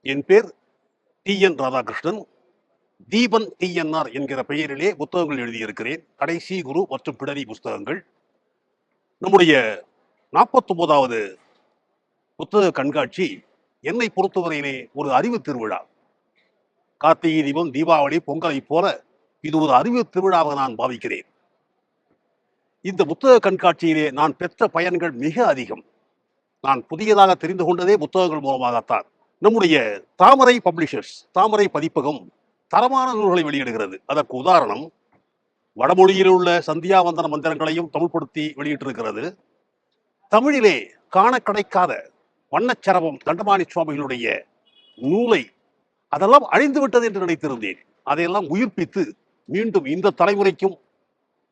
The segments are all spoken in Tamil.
என் பேர் TN ராதாகிருஷ்ணன். தீபன் TNR என்கிற பெயரிலே புத்தகங்கள் எழுதியிருக்கிறேன். கடைசி குரு மற்றும் பிடரி புஸ்தகங்கள். நம்முடைய 49வது புத்தக கண்காட்சி என்னை பொறுத்தவரையிலே ஒரு அறிவு திருவிழா. கார்த்திகை தீபம், தீபாவளி, பொங்கலை போல இது ஒரு அறிவு திருவிழாவாக நான் பாவிக்கிறேன். இந்த புத்தக கண்காட்சியிலே நான் பெற்ற பயன்கள் மிக அதிகம். நான் புதியதாக தெரிந்து கொண்டதே புத்தகங்கள் மூலமாகத்தான். நம்முடைய தாமரை பப்ளிஷர்ஸ், தாமரை பதிப்பகம் தரமான நூல்களை வெளியிடுகிறது. அதற்கு உதாரணம், வடமொழியில் உள்ள சந்தியாவந்தன மந்திரங்களையும் தமிழ்படுத்தி வெளியிட்டிருக்கிறது. தமிழிலே காண கிடைக்காத வண்ணச்சரவம் தண்டபாணி சுவாமிகளுடைய நூலை அதெல்லாம் அழிந்து விட்டது என்று நினைத்திருந்தேன். அதையெல்லாம் உயிர்ப்பித்து மீண்டும் இந்த தலைமுறைக்கும்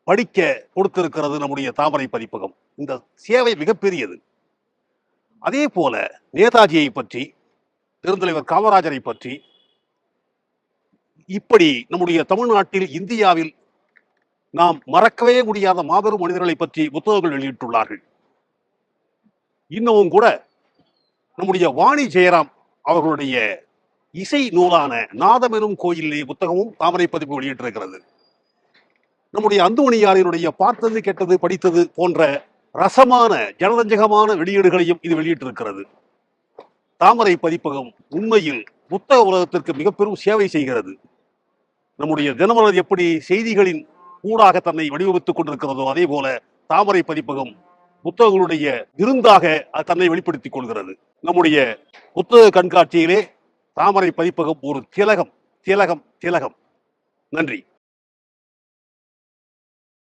படிக்க கொடுத்திருக்கிறது நம்முடைய தாமரை பதிப்பகம். இந்த சேவை மிகப்பெரியது. அதே போல நேதாஜியை பற்றி, பெருந்தலைவர் காமராஜரை பற்றி, இப்படி நம்முடைய தமிழ்நாட்டில், இந்தியாவில் நாம் மறக்கவே முடியாத மாபெரும் மனிதர்களை பற்றி புத்தகங்கள் வெளியிட்டுள்ளார்கள். இன்னமும் கூட நம்முடைய வாணி ஜெயராம் அவர்களுடைய இசை நூலான நாதமெனும் கோயிலே புத்தகமும் தாமரை பதிப்பு வெளியிட்டிருக்கிறது. நம்முடைய அந்தோணியாரினுடைய பார்த்தது, கேட்டது, படித்தது போன்ற ரசமான ஜனரஞ்சகமான வெளியீடுகளையும் இது வெளியிட்டிருக்கிறது. தாமரை பதிப்பகம் உண்மையில் புத்தக உலகத்திற்கு மிக பெரும் சேவை செய்கிறது. நம்முடைய தினமலர் எப்படி செய்திகளின் ஊடாக தன்னை வடிவமைத்துக் கொண்டிருக்கிறதோ, அதே போல தாமரை பதிப்பகம் புத்தகங்களுடைய விருந்தாக தன்னை வெளிப்படுத்திக் கொள்கிறது. நம்முடைய புத்தக கண்காட்சியிலே தாமரை பதிப்பகம் ஒரு திலகம். நன்றி.